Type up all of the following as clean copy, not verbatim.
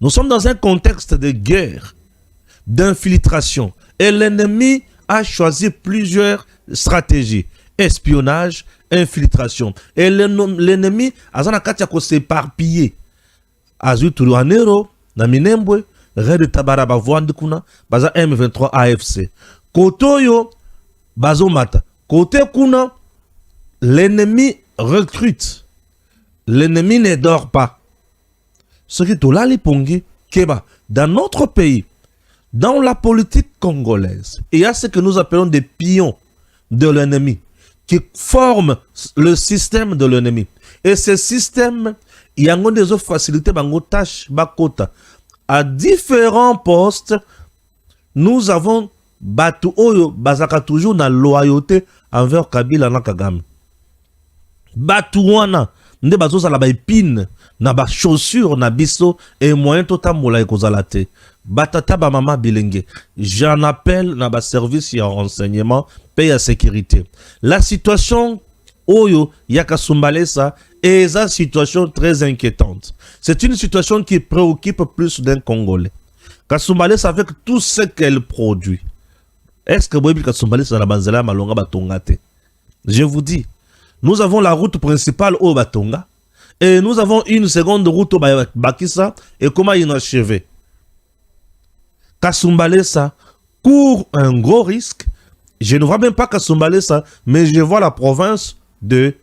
Nous sommes dans un contexte de guerre, d'infiltration. Et l'ennemi a choisi plusieurs stratégies. Espionnage, infiltration. Et l'ennemi a s'éparpiller. Azu Turuanero, na Minembwe, Red Tabaraba Vwandikuna, Baza M23 AFC. Kotoyo, Bazo Mata. Côté Kuna, l'ennemi recrute. L'ennemi ne dort pas. Ce qui est tout là, les pongi, Keba, dans notre pays, dans la politique congolaise, il y a ce que nous appelons des pions de l'ennemi qui forment le système de l'ennemi. Et ce système, il y a des autres facilités, des tâches, bakota. À différents postes, nous avons Batu Oyo, Bazaka toujours dans la loyauté envers Kabila na Kagame. Batu wana, nde bazo za la ba épine, na ba chaussure na biso et moyen tota mola ekozalate. Batata ba mama bilenge. J'en appelle na ba service ya renseignement, paix à sécurité. La situation Oyo Yakasumbalesa est une situation très inquiétante. C'est une situation qui préoccupe plus d'un Congolais. Kasumbalesa avec tout ce qu'elle produit. Est-ce que Boyebi Kasumbalesa na banzela malonga batongate? Je vous dis, nous avons la route principale au Batonga et nous avons une seconde route au Bakissa et comment inachevé. Kasumbalesa court un gros risque. Je ne vois même pas Kasumbalesa, mais je vois la province du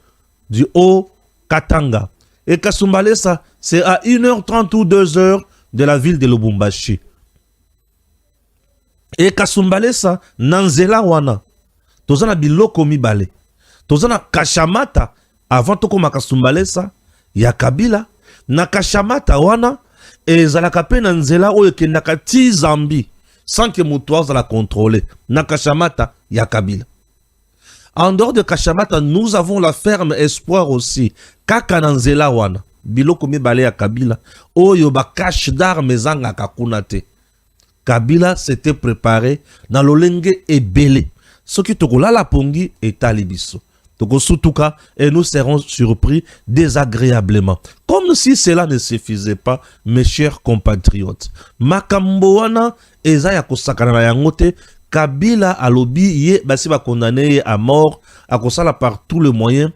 Haut-Katanga. Et Kasumbalesa, c'est à 1h30 ou 2h de la ville de Lubumbashi. Et Kasumbalesa, Nanzela wana, tozana biloko mibale. Tozana Kashamata, avant toko Kasumbalesa, ya Kabila, na Kashamata wana, et zalakape Nanzela oyo kendaka ti Zambi, sans que moutoise la contrôler. Na Kashamata, ya Kabila. En dehors de Kashamata, nous avons la ferme espoir aussi. Kaka Nanzela wana, biloko mibale ya Kabila, oyo ba cache d'armes zanga kakunate. Kabila s'était préparé dans l'olenge et belé. Ce qui te la pongi est talibiso. Et nous serons surpris désagréablement. Comme si cela ne suffisait pas, mes chers compatriotes. Makamboana ezaya kosakana na yangote. Kabila alobi ye basi ba condamné à mort à kosala par tous les moyens.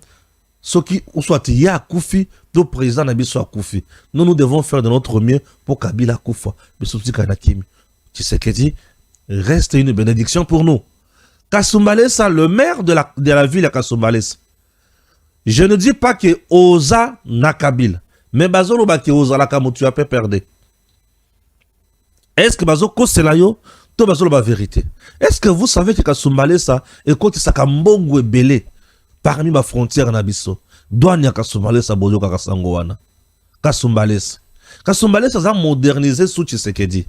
Ce qui ou soit ya koufi, le président Nabiso Koufi. Nous devons faire de notre mieux pour Kabila Koufa. Tshisekedi reste une bénédiction pour nous. Kasumbalesa, le maire de la ville de Kasumbalesa. Je ne dis pas que Oza na Kabila, mais Bazolo ba que Oza la kamutu a perdu. Est-ce que Bazo Koselayo, to Bazolo ba vérité? Est-ce que vous savez que Kasumbalesa est côté Sakambongo et Belé parmi ma frontière nabiso? Douane ya Kasumbalesa bozo Kasango wana. Kasumbalesa. Kasumbalesa a modernisé sous Tshisekedi.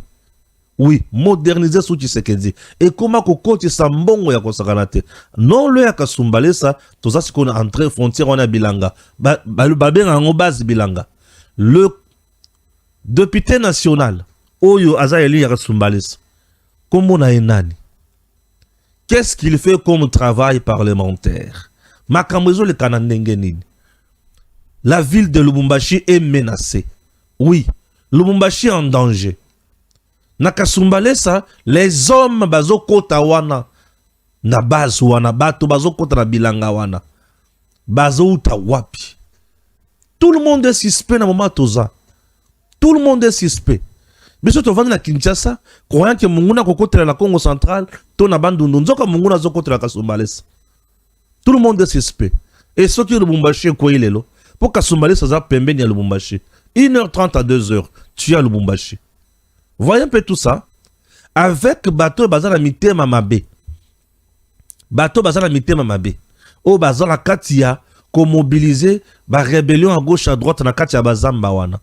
Oui, moderniser sous Tshisekedi. Et comment kokoti sambongo ya kosakanate. Non le ya Kasumbalesa, tout ça c'est qu'on est entré frontière on a bilanga. Babenga en base bilanga. Le député national Oyo Azaeli ya Kasumbalesa. Comment on a enani? Qu'est-ce qu'il fait comme travail parlementaire? Makamwezo le kanandengenini. La ville de Lubumbashi est menacée. Oui, Lubumbashi est en danger. Na Kasumbalesa, les hommes bazo kota wana na base wana bato bazo kota na bilanga wana bazo uta wapi. Tout le monde est suspect na moment toza. Tout le monde est suspect. Biso to vandi na Kinshasa, croyant que munguna kokotela na Congo central, to na bandundu nzoka munguna zo kotela Kasumbalesa. Tout le monde est suspect. Et ce qui est Lubumbashi quoi il est là. Pour Kasumbalesa za pembeni ya Lubumbashi. 1h30 à 2h, tu as Lubumbashi. Voyez un peu tout ça. Avec bateau bazala mitema mabe. Bateau bazala mitema mabe. O bazala katia ko mobiliser ba rébellion à gauche à droite na katia bazamba wana.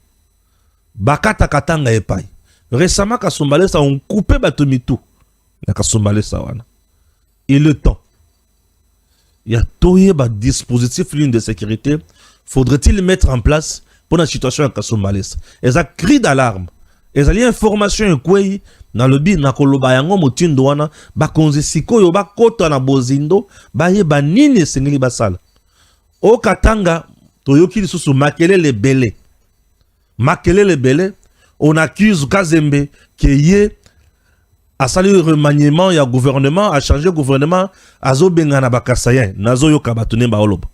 Bakata katanga epai. Récemment Kasumbalesa ont coupé bateau mitou. Na Kasumbalesa wana. Et le temps. Il y a tout un dispositif ligne de sécurité. Faudrait-il mettre en place pour la situation à Kasumbalesa? Et ça crie d'alarme. Et ça y a information quoi dans le bi na koloba yango motindo wana ba konzi sikoyo ba kota na bozindo ba ye ba nini sengeli basala. O Katanga toyoki lisusu makelele belé. Makelele belé on accuse Kazembe qui est à saluer le remaniement, il y a gouvernement, à changer le gouvernement, à zo bengana bakasayen, nazo yo kabatune baoloba.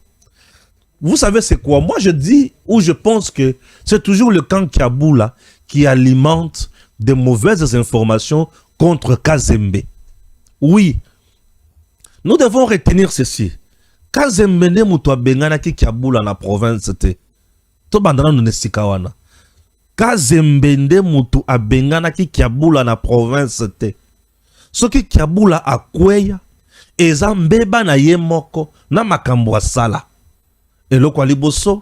Vous savez c'est quoi? Moi je dis, ou je pense que c'est toujours le camp Kiaboula qui alimente de mauvaises informations contre Kazembe. Oui, nous devons retenir ceci. Kazembe ne muto bengana ki Kiaboula na province te. To bandana no nesikawana. Kazembe nde mutu abengana ki Kiaboula na province te. Soki Kiaboula akweya eza mbeba na ye moko na makambo asala. Eloko aliboso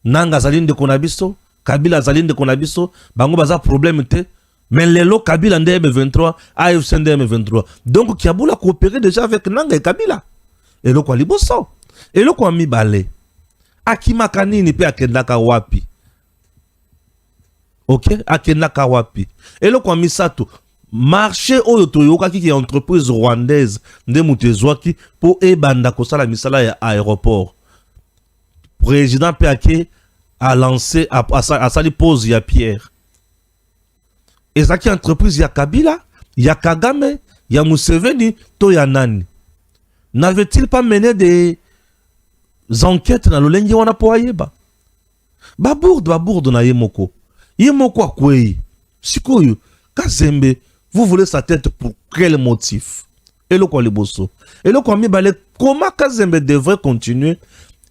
nanga zalinde konabiso, Kabila zalinde konabiso, bango baza problème te. Mais lelo Kabila nde M23, AFC nde M23. Donc Kiaboula coopérait déjà avec Nanga et Kabila. Eloko aliboso. Eloko amibale. Akimaka nini pe akendaka wapi. Ok, akendaka wapi. Eloko amisato. Marché oyo toyoka qui est entreprise rwandaise nde mutezwaki pour ebanda kosala misala ya aéroport. Président Péake a lancé à sali pose ya Pierre. Ezaki entreprise ya Kabila, ya Kagame, ya Museveni, to ya nani. N'avait-il pas mené des enquêtes na lolengi wana po ayeba? Babourde na yemoko. Yemoko akwei. Sikoyo, Kazembe, vous voulez sa tête pour quel motif? Et le quoi les bosso? Et le quoi mibale, comment Kazembe devrait continuer?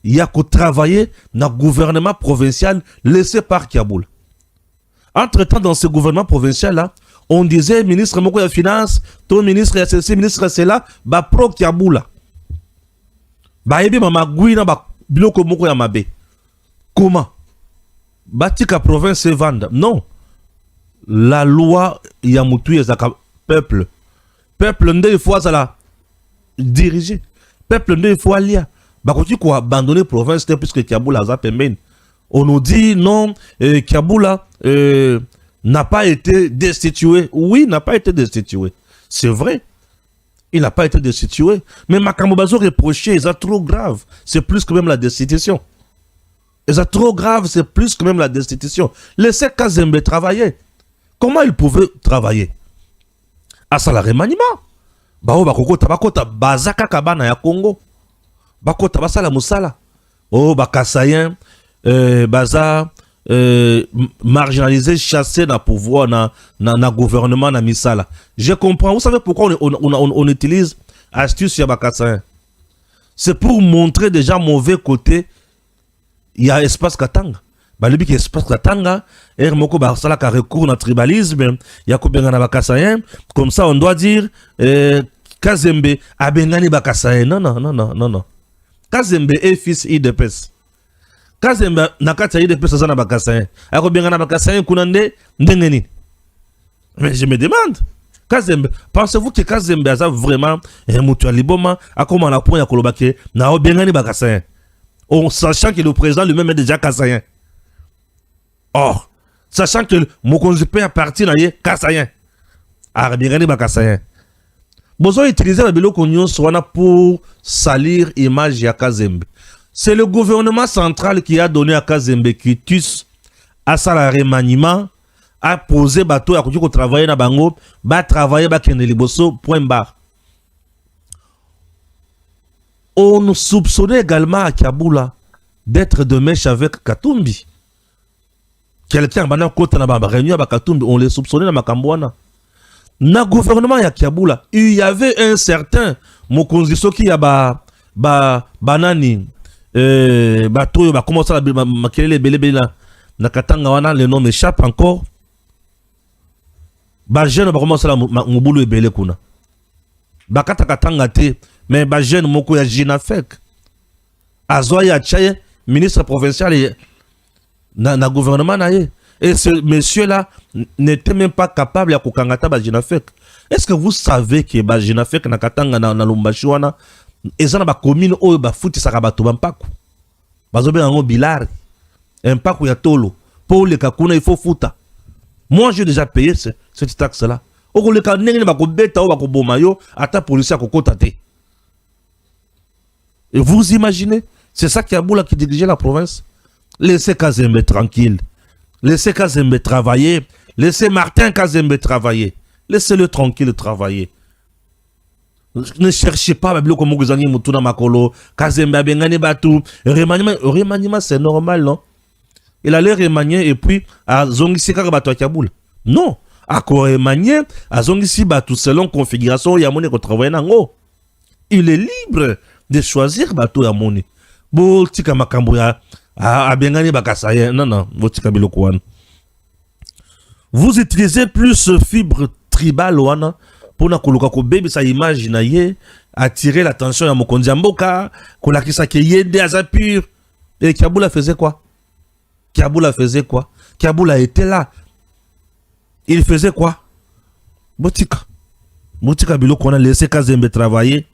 Il y a qu'à travailler dans le gouvernement provincial laissé par Kiaboula. Entre-temps, dans ce gouvernement provincial-là, on disait ministre Moko ya finance, ton ministre ya ceci, ministre cela, ba pro Kiaboula. Ba ebi mama guina ba biloko moko ya mabe. Comment? Batika province se vende. Non. La loi ya mutu ya zaka peuple. Peuple nde il faut la diriger. Peuple nde il faut aller. Bakoti ko abandonner province puisque Kiaboula a pembeni. On nous dit non, Kiaboula n'a pas été destitué. Oui, n'a pas été destitué. C'est vrai. Il n'a pas été destitué. Mais Makambo Bazo reproché, c'est trop grave. C'est plus que même la destitution. C'est trop grave, c'est plus que même la destitution. Laissez Kazembe travailler. Comment il pouvait travailler? À ça, remaniement. Bao bakokota bakota bazaka kabana ya Congo. Bakota basala musala. Oh, bakasayen, baza, marginalisé, chassé dans le pouvoir, dans le gouvernement, dans misala. Je comprends. Vous savez pourquoi on utilise astuce sur bakasayen? C'est pour montrer déjà mauvais côté. Il y a espace katanga. Balibi qui espace katanga, moko ba sala ka recours na tribalisme, ya ko benga na bakasayen, comme ça on doit dire Kazembe abengani bakasayen. Non. Kazembe est fils IDPS. Kazembe nakata IDPS sana bakasayen. Ako benga na bakasayen kunande ndengeni. Mais je me demande, Kazembe, pensez-vous que Kazembe a vraiment mutu liboma akoma na point ya kolobake na obengani bakasayen? En sachant que le président lui-même est déjà Kasayen. Or, sachant que Mokonzi Pe a parti dans les Kasayen. Arabirani ba Kasayen. Besoin d'utiliser la biloko nyonso pour salir l'image de Kazembe. C'est le gouvernement central qui a donné à Kazembe quitus à sa remaniement, à poser bateau à côté travailler na bango, ba travailler ba kende liboso point barre. On nous soupçonnait également à Kiaboula d'être de mèche avec Katumbi. Quelqu'un qui a réuni avec Katumbi, on les soupçonnait dans Makambouana. Dans le gouvernement de Kiaboula, il y avait un certain Mokonzi Soki ya banani batoyo ba comment ça la makelele belebe na Katanga wana, le nom m'échappe encore. Ba jeune ba comment ça la mobulu ebele kuna. Ba Katanga te. Mais ba jeune moko ya Jinafek Azoya Tchaye, ministre provincial na gouvernement na ye. Et ce monsieur là n'était même pas capable de kokangata ba Jinafek. Est-ce que vous savez que ba Jinafek na Katanga na Lumbashi wana ezana ba commune oyo ba futi saka bato ba mpaku. Bazobe ngo bilari. Mpaku ya tolo. Pour le kakuna il faut futa. Moi j'ai déjà payé cette taxe là. Oko le kanenge ba ko beta o ba ko boma yo ata policier ko kota te. Et vous imaginez, c'est ça Kiaboula qui dirigeait la province. Laissez Kazembe tranquille. Laissez Kazembe travailler. Laissez Martin Kazembe travailler. Laissez-le tranquille travailler. Ne cherchez pas Babilo comme Guzangi Mutuna Makolo. Kazembe Abengani Batou. Remaniement, c'est normal, non? Il allait remanier et puis à Zongisi Karabatou à Kaboul. Non. À quoi remanier à Zongisi Batou selon configuration Yamone qu'on travaille nango. Il est libre de choisir Batou Yamone. Bo tika makambo ya Abengani Bakasaye. Non, tika bilokouane. Vous utilisez plus fibre tribale wana pour na koluka ko bébé sa image na ye attirer l'attention ya mokonzi ya mboka kolakisa ke yende azapur. Et Kaboula faisait quoi? Kaboula faisait quoi? Kaboula était là. Il faisait quoi? Botika biloko on a laissé Kazembe travailler.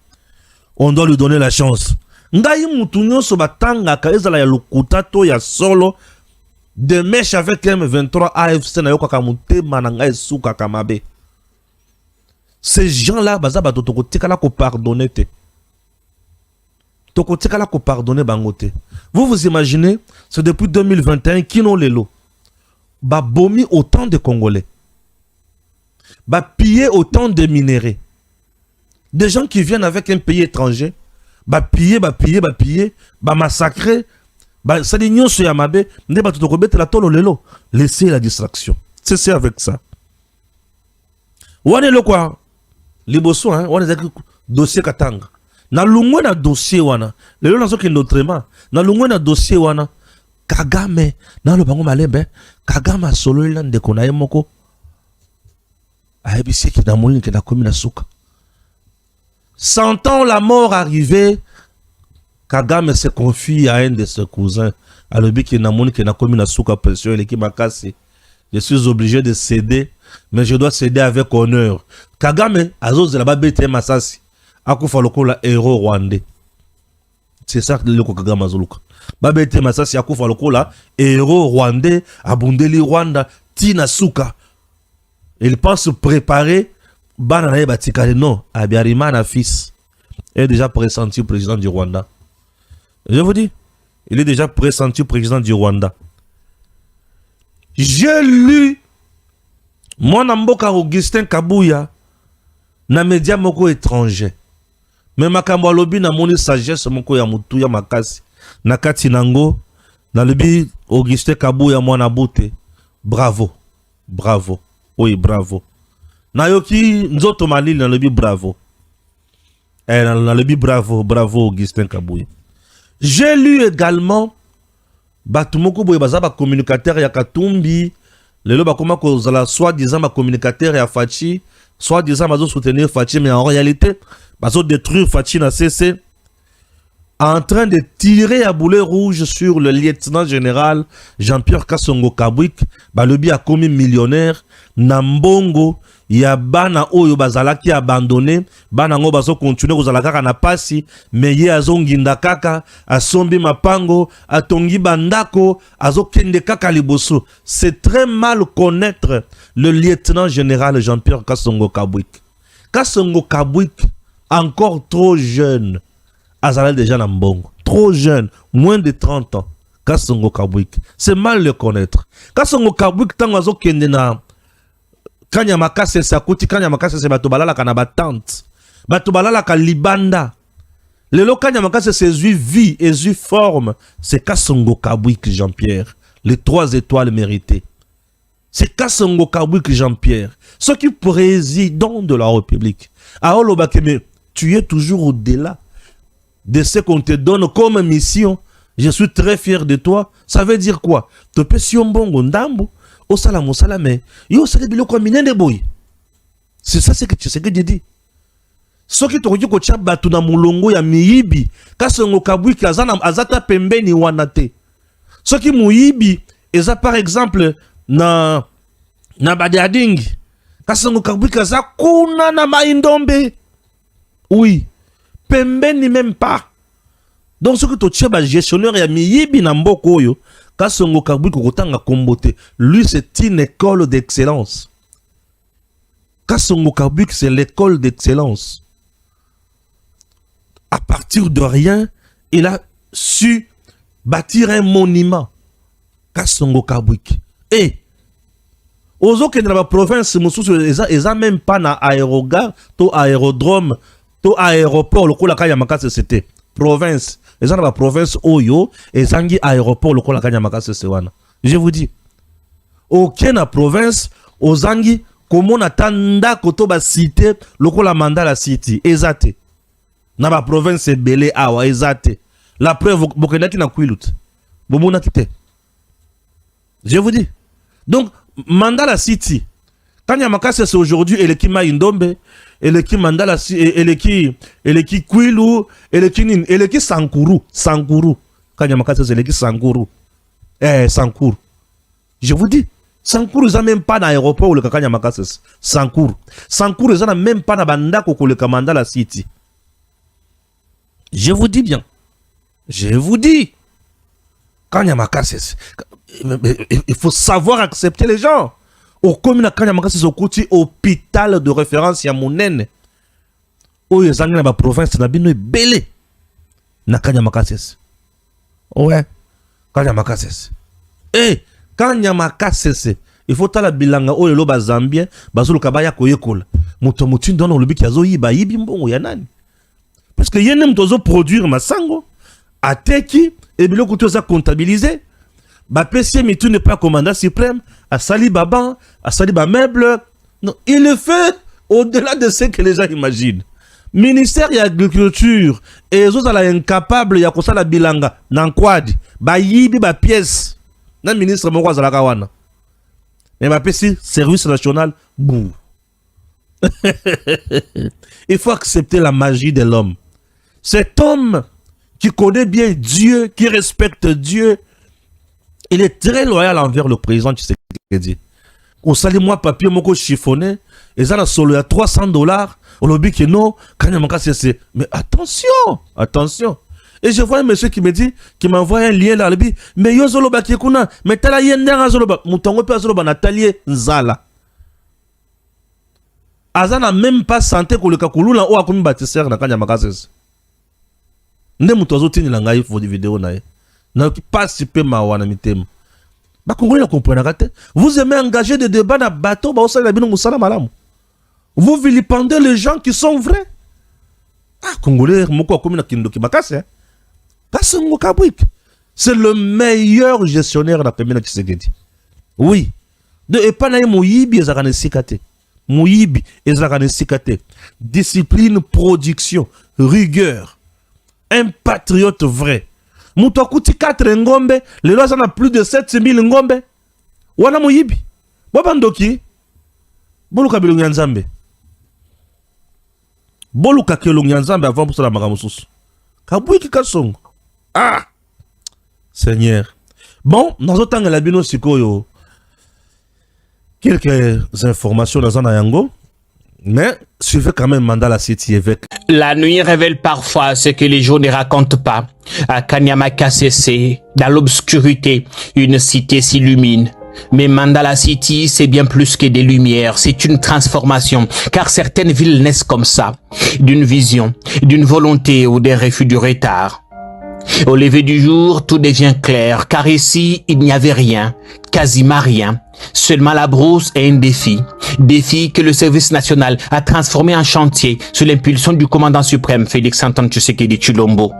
On doit lui donner la chance. Ngai mutu nyonso batanga ka ezala ya lokuta to ya solo de mèche avec M23 AFC na yoka kamute mananga suka kamabe. Ces gens-là, bazaba toko tikala ko pardonner te. Toko tikala ko pardonner bangote. Vous imaginez, c'est depuis 2021 qui n'ont les lots. Ba bomi autant de Congolais. Ba piller autant de minéraux. Des gens qui viennent avec un pays étranger. Ba piller, ba massacrer. Ça dit nyon sur Yamabe, ne ba toko bete la tolo lelo. Laissez la distraction. Cessez avec ça. Wane lo quoi? Liboso, hein? Wane zaki dossier katanga. Na lungwe na dossier wana. Lelo nazo ki notrema. Na lungwe na dossier wana. Kagame. Na lo bango malembe. Kagame solo ilande kona yemoko. Aebisi ki na mouli ki na komi na suka. Sentant la mort arriver, Kagame se confie à un de ses cousins. Alobi ki na mouli ki na komi na suka pression. Il est qui m'a cassé. Je suis obligé de céder. Mais je dois céder avec honneur. Kagame, Azos de la Babete Masasi, Akufa Lokola héros rwandais. C'est ça que le Kagame Azoluka. Babete Masasi, Akufa Lokola héros rwandais, Abundeli Rwanda, Tina Suka. Il pense se préparer. Bananaye Batikale, non, Abiyarimana fils est déjà pressenti président du Rwanda. Je vous dis, il est déjà pressenti président du Rwanda. J'ai lu moi Mboka Augustin Kabuya na média moko étranger. Mais makambo lobi na moni sagesse moko ya mutu ya makasi. Na kati nango na lobi Augustin Kabuya mwana boute. Bravo. Bravo. Oui, bravo. Na yoki nzoto malili na lobi bravo. Na lobi bravo, bravo Augustin Kabuya. J'ai lu également Batumoko boye bazaba communicateur ya Katumbi. Les bakoma kozala soi-disant ma communicateur et à Fachi, soi-disant bazo soutenir Fachi, mais en réalité, bazo détruire Fachi na CC, en train de tirer à boulet rouge sur le lieutenant général Jean-Pierre Kasongo Kabwik, balobi a commis millionnaire, Nambongo, ya bana oyo bazalaki abandonné, bana ngo bazo continuer kozala kaka na pasi, mais ye azonginda kaka, asombi mapango, atongi bandako, azokende kaka liboso. C'est très mal connaître le lieutenant général Jean-Pierre Kasongo Kabwik. Kasongo Kabwik, encore trop jeune, azala déjà na mbongo. Trop jeune, moins de 30 ans. Kasongo Kabwik, c'est mal le connaître. Kasongo Kabwik tango azokende na Kanya makase sakuti kanya makase se bato balala kana batante. Bato balala ka libanda. Lelo kanya makase se zui vie et zui forme. C'est Kasongo Kabwik Jean-Pierre. Les 3 étoiles méritées. C'est Kasongo Kabwik Jean-Pierre. Ce qui président de la République. Aolo Bakeme, tu es toujours au-delà de ce qu'on te donne comme mission. Je suis très fier de toi. Ça veut dire quoi? Te pession bongo ndambo. C'est ça ce que tu sais que je dis. Ce qui te dit que tu as battu dans Moulongo ya miibi, Kasongo Kabwik azata pembeni wanate. Ce qui muibi, eza par exemple na Badiading, Kasongo Kabwik aza kuna na Maindombe. Oui, pembeni même pas. Donc ce que tu as gestionnaire ya miibi na mboko yo. Kasongo Kabwik kokotanga kombote. Lui, c'est une école d'excellence. Kasongo Kabwik, c'est l'école d'excellence. À partir de rien, il a su bâtir un monument. Kasongo Kabwik. Et ozokende na ba province mosusu eza même pas na aérogare to aérodrome to aéroport lokola Kanya Makasi c'était province eza na ba province oyo ezangi aéroport lokola Kanya Makasi c'est wana. Je vous dis aucun na province ozangi komona tanda koto ba cité lokola Mandala City ezate na ba province belé awa ezate. La preuve bokendaki na Kwilut bomona kite. Je vous dis donc Mandala City Kanya Makasi c'est aujourd'hui eleki Maindombe eleki Mandala eleki Kwilu eleki Sankuru Kanya Makasi c'est eleki Sankuru Sankuru. Je vous dis Sankuru ils même pas d'aéroport le Kanya Makasi. Sankuru ils ont même pas na bandako ko le Mandala City. Je vous dis bien. Je vous dis Kanya Makasi il faut savoir accepter les gens. Au commune Kanya Makasi au côté hôpital de référence ya monene. O yezangi na ba province na bino belé na Kanya Makasi. Ouais. Kanya Makasi. Kanya Makasi il faut tala bilanga o lelo ba Zambien bazulu kabaya koyekola. Moto mutindo na lobi kiazo yiba yibi mbongo ya nani? Parce que yene mtozo produire masango ateki et biloko to za comptabiliser. Ba PC Mitou n'est pas commandant suprême, à Sali Baban, à Sali Meuble. Non, il le fait au-delà de ce que les gens imaginent. Ministère de l'Agriculture, et les autres sont incapables, il y a comme ça la bilanga, nankwadi, ba yibi ba pièce. Na ministre moko za la kawana. Mais ba PC service national, bouh. Il faut accepter la magie de l'homme. Cet homme qui connaît bien Dieu, qui respecte Dieu, il est très loyal envers le président Tshisekedi. Au sali moi papier moko chiffonné, et ça la solo à $300, au lobby que non, Kanya Makasi c'est. Mais attention. Et je vois un monsieur qui me dit, qui m'envoie un lien là, lobby, mais yo zolo ba kekuna, mais tala yenda zolo ba, mutongo pe zolo ba Nathalie Nzala. Azana même pas santé ko le kakulula o akumi bâtisseur na Kanya Makasi. Nde mutozo tini la ngai fo di vidéo na ye. Na pas si peu ma wana mitem. Ba Congolais ne comprennent pas. Vous aimez engager des débats dans bateau, ba osala bino musala malamu. Vous vilipendez les gens qui sont vrais. Ah Congolais moko komi na kindoki bakase. Kasongo kabwik. C'est le meilleur gestionnaire na pemena Tshisekedi. Oui. De epana moyibi ezakane sikate. Moyibi ezakane sikate. Discipline, production, rigueur. Un patriote vrai. Mouto akuti 4 ngombe, les lois en a plus de 7000 ngombe. Wana moyibi. Bobandoki. Boluka bilungi nzambe. Boluka kelungi nzambe avant pour cela makamususu. Kabwiki kasongo. Ah. Seigneur. Bon, dans autant que la bino sikoyo. Quelques informations dans un yango. Mais suivez quand même Mandala City avec. La nuit révèle parfois ce que les jours ne racontent pas. À Kanya Makasi, dans l'obscurité, une cité s'illumine. Mais Mandala City, c'est bien plus que des lumières, c'est une transformation, car certaines villes naissent comme ça, d'une vision, d'une volonté ou des refus du retard. Au lever du jour, tout devient clair, car ici, il n'y avait rien, quasiment rien. Seulement la brousse est un défi. Défi que le service national a transformé en chantier sous l'impulsion du commandant suprême Félix Antoine Tshisekedi Tshilombo.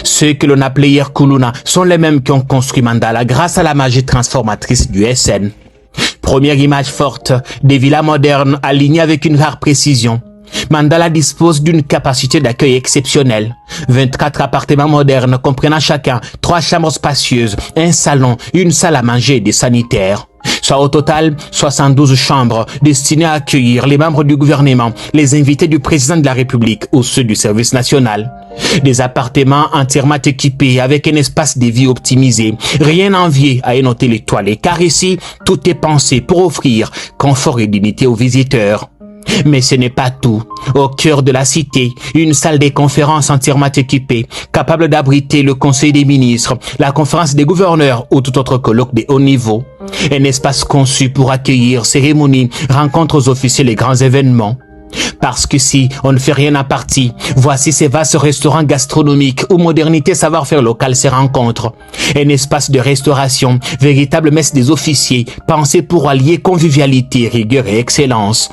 Ceux que l'on appelait hier Kuluna sont les mêmes qui ont construit Mandala grâce à la magie transformatrice du SN. Première image forte, des villas modernes alignées avec une rare précision. Mandala dispose d'une capacité d'accueil exceptionnelle. 24 appartements modernes comprenant chacun 3 chambres spacieuses, un salon, une salle à manger et des sanitaires. Soit au total 72 chambres destinées à accueillir les membres du gouvernement, les invités du président de la République ou ceux du service national. Des appartements entièrement équipés avec un espace de vie optimisé. Rien à envier à un hôtel étoilé car ici, tout est pensé pour offrir confort et dignité aux visiteurs. Mais ce n'est pas tout. Au cœur de la cité, une salle de conférences entièrement équipée, capable d'abriter le conseil des ministres, la conférence des gouverneurs ou tout autre colloque de haut niveau. Un espace conçu pour accueillir cérémonies, rencontres officielles et grands événements. Parce que si on ne fait rien à partie, voici ces vastes restaurants gastronomiques où modernité et savoir-faire local se rencontrent. Un espace de restauration, véritable messe des officiers, pensé pour allier convivialité, rigueur et excellence.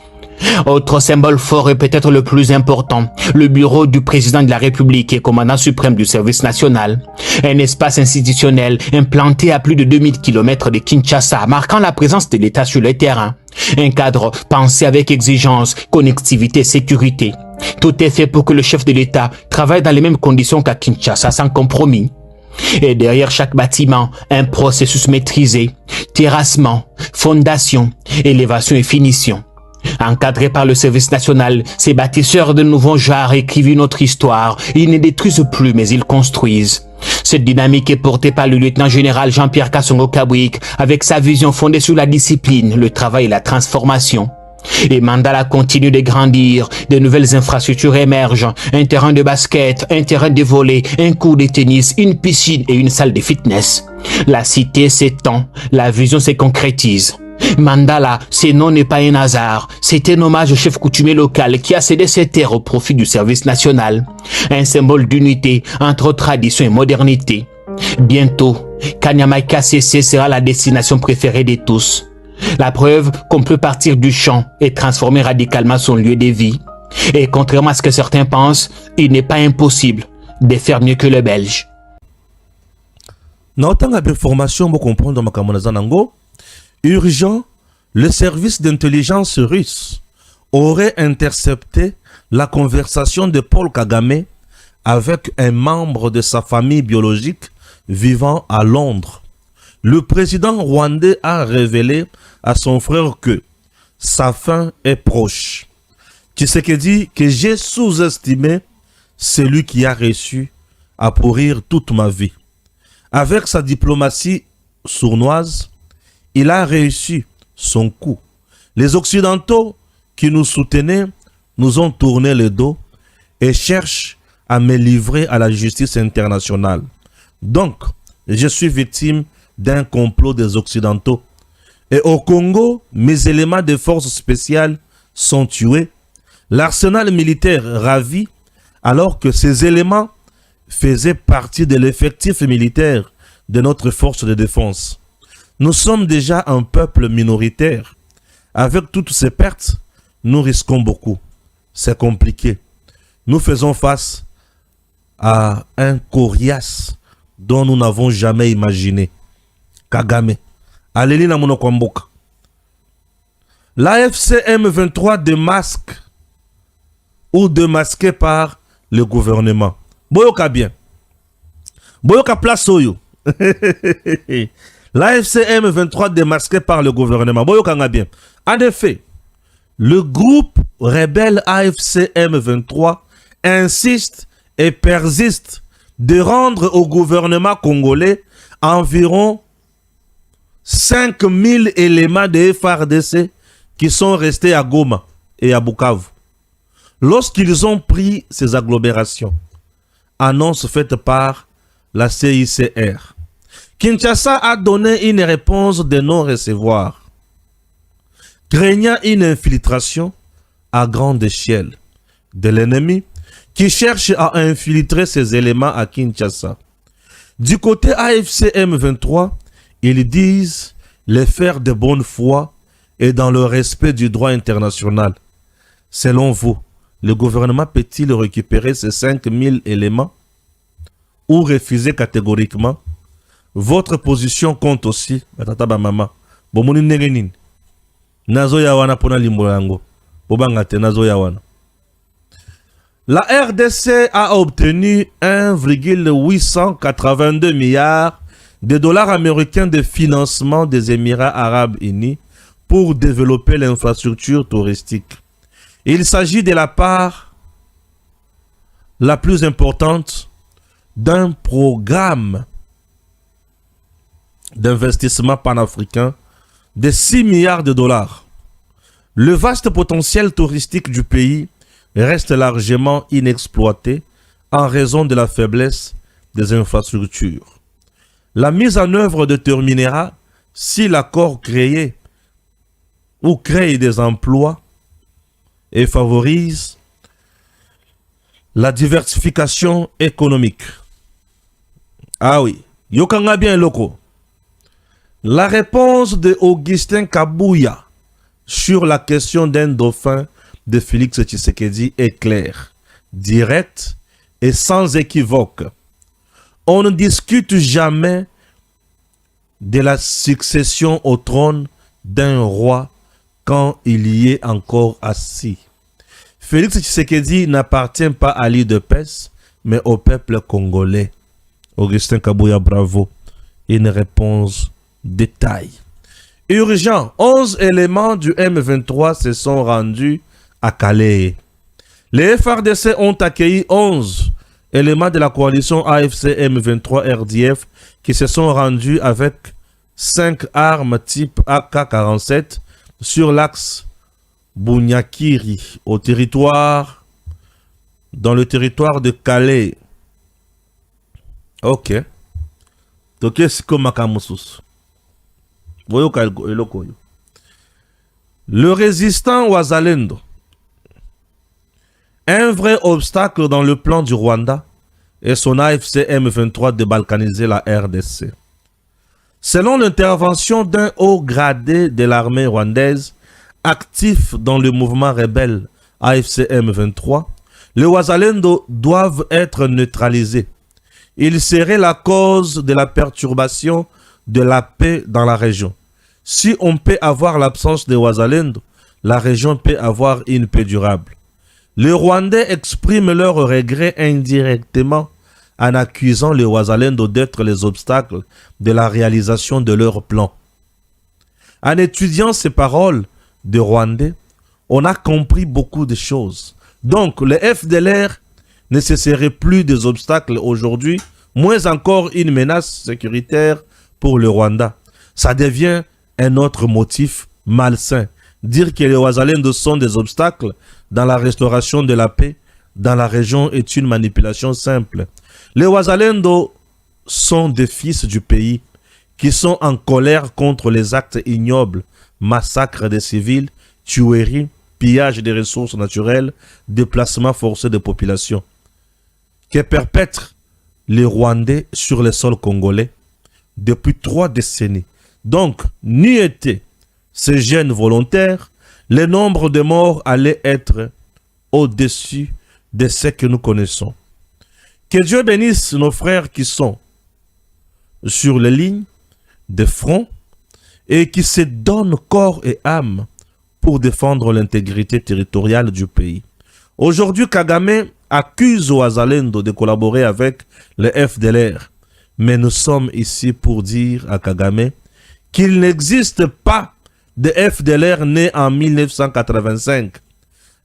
Autre symbole fort et peut-être le plus important, le bureau du président de la République et commandant suprême du service national. Un espace institutionnel implanté à plus de 2000 km de Kinshasa, marquant la présence de l'État sur le terrain. Un cadre pensé avec exigence, connectivité et sécurité. Tout est fait pour que le chef de l'État travaille dans les mêmes conditions qu'à Kinshasa, sans compromis. Et derrière chaque bâtiment, un processus maîtrisé, terrassement, fondation, élévation et finition. Encadrés par le service national, ces bâtisseurs de nouveaux genres écrivent une autre histoire. Ils ne détruisent plus, mais ils construisent. Cette dynamique est portée par le lieutenant-général Jean-Pierre Kasongo-Kabwik avec sa vision fondée sur la discipline, le travail et la transformation. Et Mandala continue de grandir, de nouvelles infrastructures émergent, un terrain de basket, un terrain de volley, un court de tennis, une piscine et une salle de fitness. La cité s'étend, la vision se concrétise. Mandala, ce nom n'est pas un hasard, c'est un hommage au chef coutumier local qui a cédé ses terres au profit du service national. Un symbole d'unité entre tradition et modernité. Bientôt, Kanyama KCC sera la destination préférée de tous. La preuve qu'on peut partir du champ et transformer radicalement son lieu de vie. Et contrairement à ce que certains pensent, il n'est pas impossible de faire mieux que le Belge. Na autant d'informations pour comprendre makambo nango, urgent, le service d'intelligence russe aurait intercepté la conversation de Paul Kagame avec un membre de sa famille biologique vivant à Londres. Le président rwandais a révélé à son frère que sa fin est proche. Tshisekedi que j'ai sous-estimé celui qui a réussi à pourrir toute ma vie. Avec sa diplomatie sournoise, il a réussi son coup. Les Occidentaux qui nous soutenaient nous ont tourné le dos et cherchent à me livrer à la justice internationale. Donc, je suis victime d'un complot des Occidentaux. Et au Congo, mes éléments de forces spéciales sont tués. L'arsenal militaire ravi, alors que ces éléments faisaient partie de l'effectif militaire de notre force de défense. Nous sommes déjà un peuple minoritaire. Avec toutes ces pertes, nous risquons beaucoup. C'est compliqué. Nous faisons face à un coriace dont nous n'avons jamais imaginé. Kagame. Aleli na monoko mboka. L'AFC M23 démasque ou démasqué par le gouvernement. Boyoka bien. Boyoka place oyo. L'AFC M23 démasqué par le gouvernement. Boyoka nga bien. En effet, le groupe rebelle AFC M23 insiste et persiste de rendre au gouvernement congolais environ 5000 éléments de FARDC qui sont restés à Goma et à Bukavu. Lorsqu'ils ont pris ces agglomérations, annonce faite par la CICR, Kinshasa a donné une réponse de non-recevoir, craignant une infiltration à grande échelle de l'ennemi qui cherche à infiltrer ces éléments à Kinshasa. Du côté AFC M23, ils disent les faire de bonne foi et dans le respect du droit international. Selon vous, le gouvernement peut-il récupérer ces 5000 éléments ou refuser catégoriquement? Votre position compte aussi. Matata mama. Bomoni negenin. Nazo yawana pona limbo yango. Bobangate nazo yawana. La RDC a obtenu 1,882 milliards de dollars américains de financement des Émirats arabes unis pour développer l'infrastructure touristique. Il s'agit de la part la plus importante d'un programme d'investissement panafricain de 6 milliards de dollars. Le vaste potentiel touristique du pays reste largement inexploité en raison de la faiblesse des infrastructures. La mise en œuvre déterminera si l'accord créé ou crée des emplois et favorise la diversification économique. Ah oui, yokanga bien loko. La réponse de Augustin Kabouya sur la question d'un dauphin de Félix Tshisekedi est claire, directe et sans équivoque. On ne discute jamais de la succession au trône d'un roi quand il y est encore assis. Félix Tshisekedi n'appartient pas à l'UDPS, mais au peuple congolais. Augustin Kabouya, bravo. Une réponse détail. Urgent, 11 éléments du M23 se sont rendus à Calais. Les FRDC ont accueilli 11 éléments de la coalition AFC M23 RDF qui se sont rendus avec 5 armes type AK-47 sur l'axe Bunyakiri dans le territoire de Calais. Ok. Donc, c'est comme Makamusus. Le résistant Wazalendo, un vrai obstacle dans le plan du Rwanda, et son AFC M23 de balkaniser la RDC. Selon l'intervention d'un haut gradé de l'armée rwandaise, actif dans le mouvement rebelle AFC M23, les Wazalendo doivent être neutralisés. Ils seraient la cause de la perturbation de la paix dans la région. Si on peut avoir l'absence de Wazalendo, la région peut avoir une paix durable. Les Rwandais expriment leur regret indirectement en accusant les Wazalendo d'être les obstacles de la réalisation de leur plan. En étudiant ces paroles de Rwandais, on a compris beaucoup de choses. Donc, le FDLR ne serait plus des obstacles aujourd'hui, moins encore une menace sécuritaire pour le Rwanda. Ça devient un autre motif malsain. Dire que les Wazalendo sont des obstacles dans la restauration de la paix dans la région est une manipulation simple. Les Wazalendo sont des fils du pays qui sont en colère contre les actes ignobles, massacres des civils, tueries, pillage des ressources naturelles, déplacement forcé des populations, que perpètrent les Rwandais sur le sol congolais depuis 3 décennies. Donc, n'y étaient ces jeunes volontaires, le nombre de morts allait être au-dessus de ce que nous connaissons. Que Dieu bénisse nos frères qui sont sur les lignes de front et qui se donnent corps et âme pour défendre l'intégrité territoriale du pays. Aujourd'hui, Kagame accuse Wazalendo de collaborer avec le FDLR. Mais nous sommes ici pour dire à Kagame qu'il n'existe pas de FDLR nés en 1985.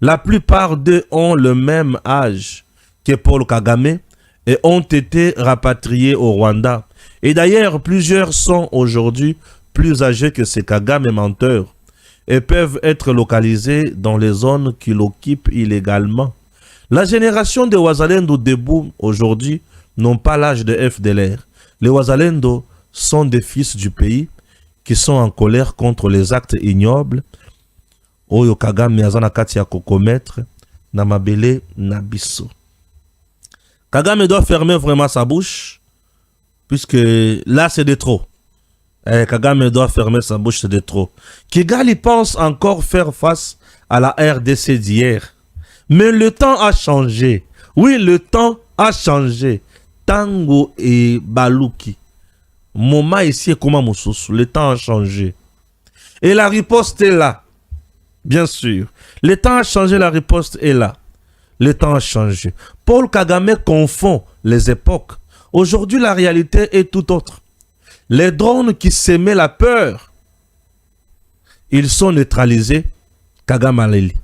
La plupart d'eux ont le même âge que Paul Kagame et ont été rapatriés au Rwanda. Et d'ailleurs, plusieurs sont aujourd'hui plus âgés que ces Kagame menteurs et peuvent être localisés dans les zones qu'ils occupent illégalement. La génération de Wazalendo debout aujourd'hui n'ont pas l'âge de FDLR. Les Wazalendo sont des fils du pays qui sont en colère contre les actes ignobles Oyo Kagame azana kati ya kokometre na mabele na biso. Kagame doit fermer vraiment sa bouche puisque là c'est de trop. Kagame doit fermer sa bouche, c'est de trop. Kigali pense encore faire face à la RDC d'hier. Mais le temps a changé. Oui, le temps a changé. Tango et Baluki. Moma ici est comment Moussousou. Le temps a changé. Et la riposte est là. Bien sûr. Le temps a changé, la riposte est là. Le temps a changé. Paul Kagame confond les époques. Aujourd'hui, la réalité est tout autre. Les drones qui semaient la peur, ils sont neutralisés. Kagame Aleli.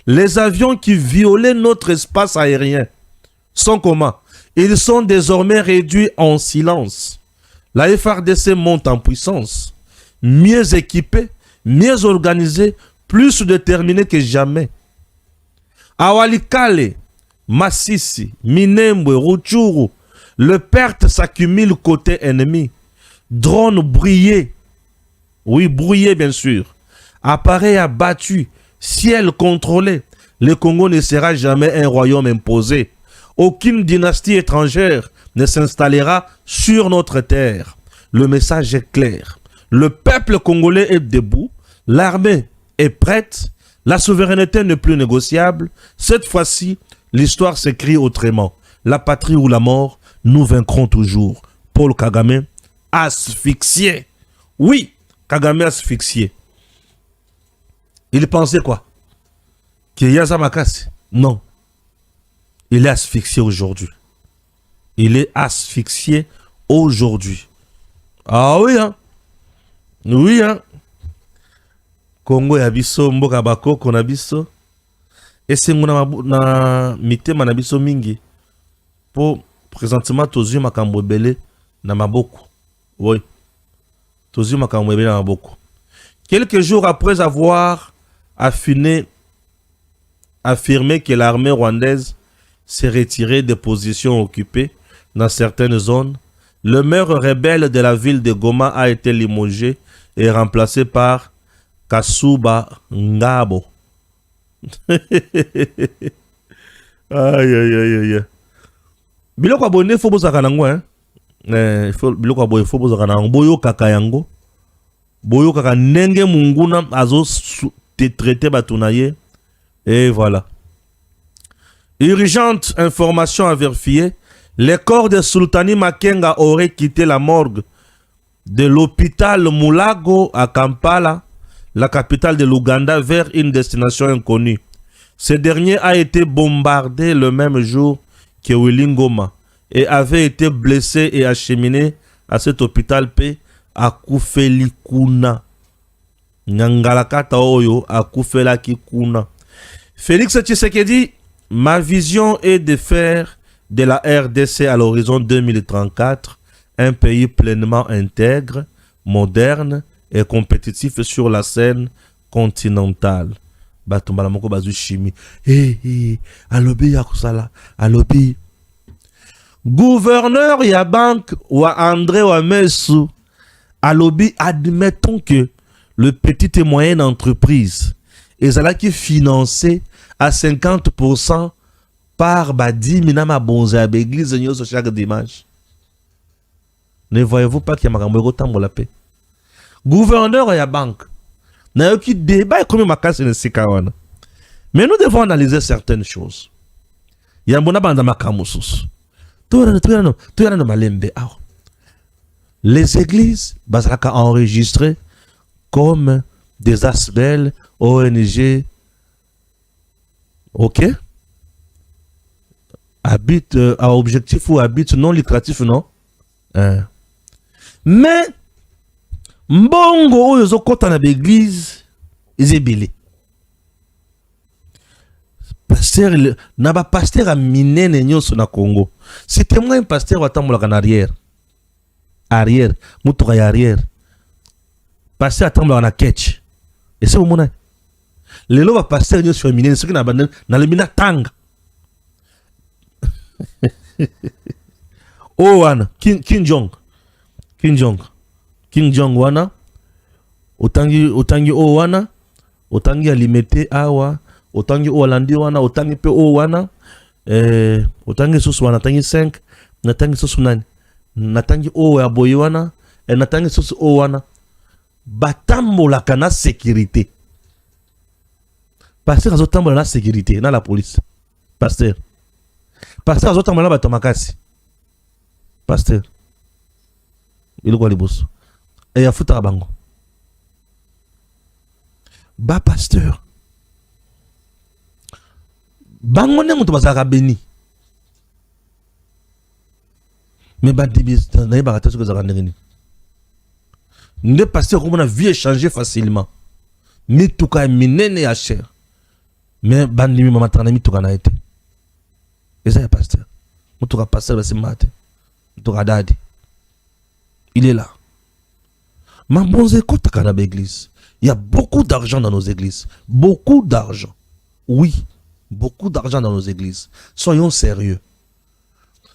Les avions qui violaient notre espace aérien sont comment? Ils sont désormais réduits en silence. La FRDC monte en puissance, mieux équipée, mieux organisée, plus déterminée que jamais. Awalikale, Massissi, Minembwe, Rutshuru, le perte s'accumule côté ennemi. Drones brouillés, oui brouillés bien sûr, appareils abattus, ciel contrôlé, Le Congo ne sera jamais un royaume imposé. Aucune dynastie étrangère ne s'installera sur notre terre. Le message est clair. Le peuple congolais est debout. L'armée est prête. La souveraineté n'est plus négociable. Cette fois-ci, l'histoire s'écrit autrement. La patrie ou la mort, nous vaincrons toujours. Paul Kagame, asphyxié. Oui, Kagame asphyxié. Il pensait quoi? Qu'il y a Zamakasi? Non. Il est asphyxié aujourd'hui. Il est asphyxié aujourd'hui. Ah oui, hein? Oui, hein? Congo ya biso, mboka bakoko na biso. Esengo na mitema na biso mingi. Pour présentement, tozu makambo ebele na maboko. Oui. Tozu makambo ebele na maboko. Quelques jours après avoir affirmé que l'armée rwandaise s'est retirée des positions occupées dans certaines zones, le maire rebelle de la ville de Goma a été limogé et remplacé par Kasuba Ngabo. Aïe, aïe, aïe, aïe. Biloko abonné, faut bozaka nango, hein. Biloko abonné, faut bozaka nango. Boyo kaka yango. Boyo kaka nenge munguna azo te traité batunaye. Et voilà. Urgente information à vérifier. Les corps de Sultani Makenga auraient quitté la morgue de l'hôpital Mulago à Kampala, la capitale de l'Ouganda, vers une destination inconnue. Ce dernier a été bombardé le même jour que Willy Ngoma et avait été blessé et acheminé à cet hôpital P à Kufelikuna. Nyangalakata Oyo à Kufelakikuna. Félix Tshisekedi, ma vision est de faire de la RDC à l'horizon 2034 un pays pleinement intègre, moderne et compétitif sur la scène continentale. Batumbala moko bazu chimie. Alobi yakusala, alobi. Gouverneur ya banque wa André Wamesu, alobi, admettons que le petit et moyenne entreprise est financé à 50% par Badi Minama Bonze à l'église de chaque dimanche. Ne voyez-vous pas qu'il y a Makambo Tambo la paix? Gouverneur et la banque. N'a eu qui débat comme ma casse ne s'est kawana. Mais nous devons analyser certaines choses. Il y a un bon abandon Makamusus. Les églises, Bazaka enregistrées comme des asbel, ONG, ok? Habite à objectif ou habite non lucratif, non? Mais, mbongo oyo kota na l'église, ezebele. Pasteur, na ba pasteur a minene nyonso na Congo. C'était moi un pasteur wa tambola en arrière. Arrière, mutoka ya arrière. Pasteur atambola na ketch. Et c'est au mona. Lelo ba pasteur nyonso minene soki na banda na lemina tanga. Oh wana, King Jong wana. Otangi o wana. Otangi alimete awa. Otangi o alandi wana. Otangi pe o wana. Otangi susu wana. Natangi 5. Natangi susu nani. Natangi o ya boyi wana. Natangi susu o wana. Batambola kana sécurité. Pasteur azotambola na sécurité. Na la police. Pasteur azotambola bato makasi. Pasteur. Il quoi les boss. Et ya futa bango. Ba pasteur. Bango ne mutu bazaka beni. Mais ba dibis na ba kata zaka ndengeni. Ne pasteur comme on a vie échanger facilement. Mituka minene ya cher. Mais bandimi mama tana mituka na été. Et ça ya pasteur. Mutuka pasteur c'est mate. Mutuka dadi. Il est là. Ma bonze kota na l'église. Il y a beaucoup d'argent dans nos églises. Beaucoup d'argent. Oui, beaucoup d'argent dans nos églises. Soyons sérieux.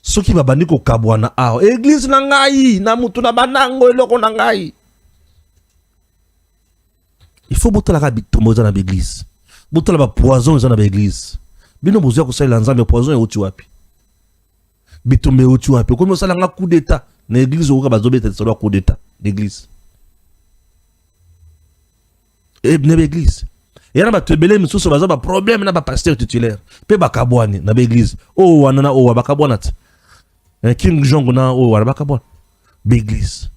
Ce qui va banir ko kabwana a église na ngai na mutu na banango eloko na ngai. Il faut botter la rabbit tomoza na l'église. Boutola ba poison ils ont dans l'église. Bino bozia ko sala nzambe poison e uti wapi. Bitumbe uti wapi. Comme ça nga coup d'état. Na église oka bazobeta solo coup d'état l'église. Et na l'église. Yana ba tebele misusu baza ba problème na ba pasteur titulaire. Pe ba kabwani na l'église. Oh wana na oh ba kabwana. King Jong na oh wana ba kabwana. L'église.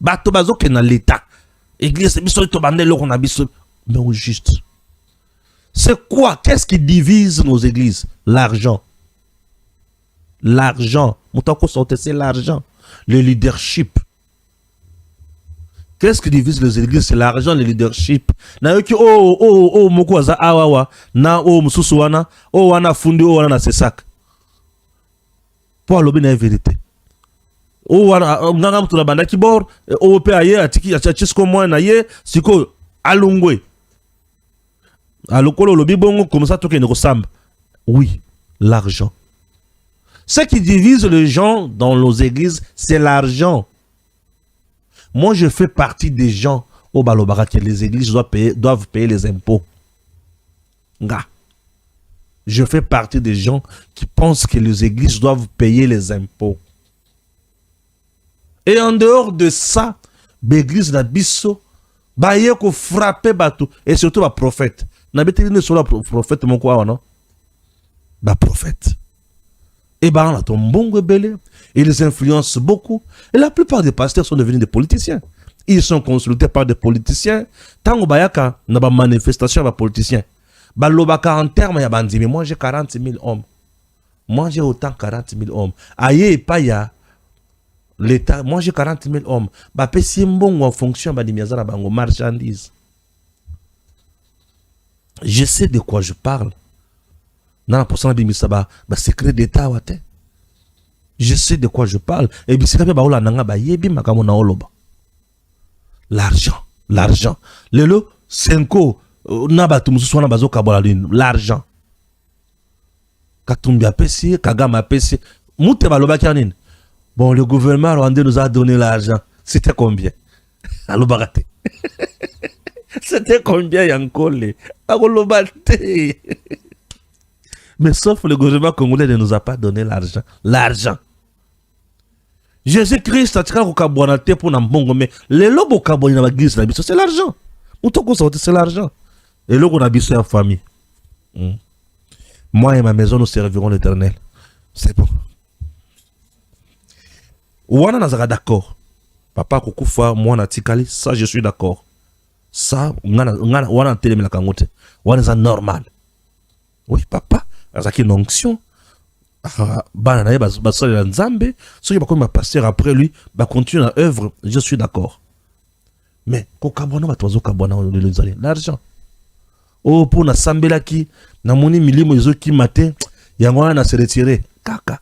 Bato bazoke na l'état. Église biso to bande lo na biso mais au juste. C'est quoi? Qu'est-ce qui divise nos églises? L'argent. L'argent. C'est l'argent. Le leadership. Qu'est-ce qui divise les églises? C'est l'argent, le leadership. Na yoki moko za awawa na mususu wana wana fundi wana na sesak. Pour lobi na vérité. Wana nganga mtu na banda kibor pe aye atiki achisko mo na ye siko alungwe. Alokolo lobi bongo comme ça toke ne ressemble. Oui, l'argent. Ce qui divise les gens dans nos églises, c'est l'argent. Moi, je fais partie des gens au Balobara que les églises doivent payer les impôts. Nga. Je fais partie des gens qui pensent que les églises doivent payer les impôts. Et en dehors de ça, l'église n'a biso, ba yeko frapper bateau et surtout ba prophète. Na beteli sur la prophète mon quoi non? Ba prophète. Et bah on a ton bon rebelle. Ils influencent beaucoup. Et la plupart des pasteurs sont devenus des politiciens. Ils sont consultés par des politiciens. Tant que bayaka na ba manifestation ba politiciens. Ba lobaka en termes ya bandi mais moi j'ai 40 000 hommes. Moi j'ai autant 40 000 hommes. Aye pas ya l'État, moi j'ai 40 000 hommes. Bah, si bon en fonction de la marchandise. Je sais de quoi je parle. Non, pour ça, secret d'État. Je sais de quoi je parle. Et puis, c'est l'argent. L'argent. Le 5 l'argent. Katumbi apesi, Kagame apesi. Moute baloba kianin. Bon, le gouvernement rwandais nous a donné l'argent. C'était combien? Allô, baraté. C'était combien, Yankole? Allô, baraté. Mais sauf le gouvernement congolais ne nous a pas donné l'argent. L'argent. Jésus-Christ a tiré au Kabouanate pour Nambongo, mais les lobos Kabouani dans l'église, c'est l'argent. C'est l'argent. Et là, on a bissé en famille. Moi et ma maison, nous servirons l'Éternel. C'est bon. Wana nazara d'accord. Papa kukufa mwana tikali, ça je suis d'accord. Ça wana telemi la kangote. Wana c'est normal. Oui papa, azaki une onction. Bana na ba sala nzambe, ceux qui ba comme pasteur après lui, ba continue dans œuvre, je suis d'accord. Mais ko kabona ba tozo kabona l'argent. Oh pour na sambela ki na moni milimo ezo ki matin, yango wana se retirer. Kaka.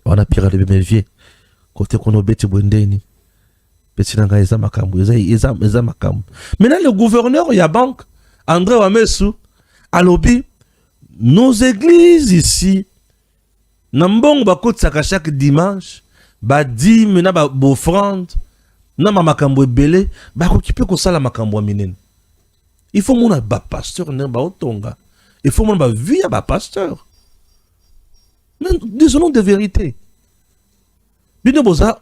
On a pire de mes côté qu'on a bêté bondeni petit nanga eza makambu eza makambu. Maintenant le gouverneur il y a banque André Wamesu alobi nos églises ici nambong ba kotsaka chaque dimanche ba dîme na ba offrande na makambu ebele ba kokipe ko sala makambu minene. Il faut mon ba pasteur na ba otonga. Il faut mon ba vie ba pasteur. Mais disons de vérité. Bino boza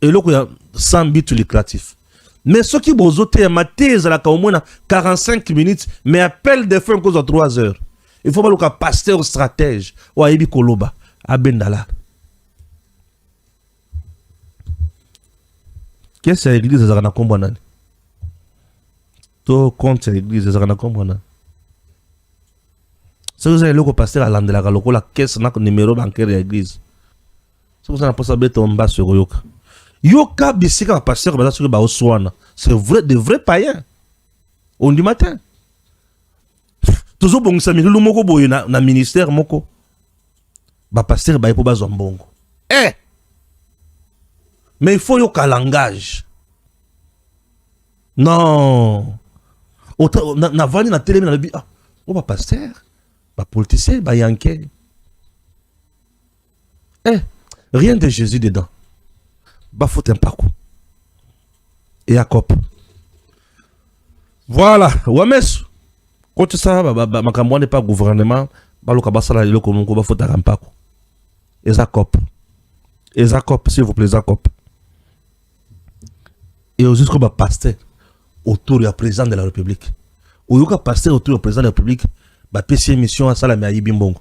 et là il y a 100 bits lucratifs. Mais ce qui bozo te maté la au moins 45 minutes mais appel des fins cause de 3 heures. Il faut pas le pasteur stratège ou ayebi koloba à Bendala. Qu'est-ce que l'église de na kombo nani? To compte l'église de na kombo nani? Si vous avez le pasteur à l'andela, la caisse n'a pas numéro bancaire de l'église. Si vous avez pas savoir ton bas sur Yoka. Yoka, bisika, pasteur, c'est vrai, de vrais païens. On dit matin. Toujours bon, ça me dit le moko boy na ministère moko. Ba pasteur, ba pour bazon bongo. Eh! Mais il faut yoka langage. Non. Na vani na télé, na bi, ah, oh, ba pasteur. Ba politicien, ba yanké. Eh, rien de Jésus dedans. Ba faut un parcours. Et Jacob, Voilà, Wames. Quand ça, makambo n'est pas gouvernement, baloka basala loko noko ba fota kampako. Ezakop. Ezakop, s'il vous plaît, Ezakop. Et aussi comme pasteur autour du président de la République. Ou yoka pasteur autour du président de la République, ba PC mission à sala me ayibi mbongo.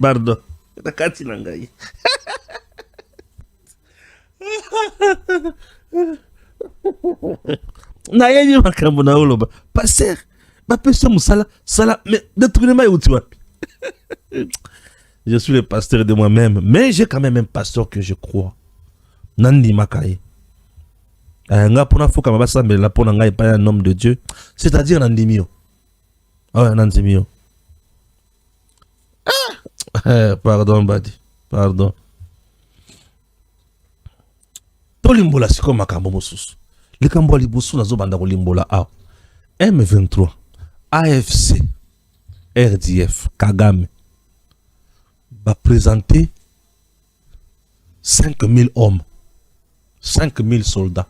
Pardon. Nakati nangai. Na yebi makambo na oloba. Pasteur, ba PC musala sala mais détournement est wapi? Je suis le pasteur de moi-même, mais j'ai quand même un pasteur que je crois. Nandi Makaye. Nga pona foka mabasa mais la pona nga pas un homme de Dieu, c'est-à-dire Nandimio. Ah Nandimio. Pardon Badi, pardon. Tolimbola siko makambo mosusu. Le kambo libusu nazo banda ko limbola a. M23, AFC, RDF, Kagame va présenter 5000 hommes, 5000 soldats.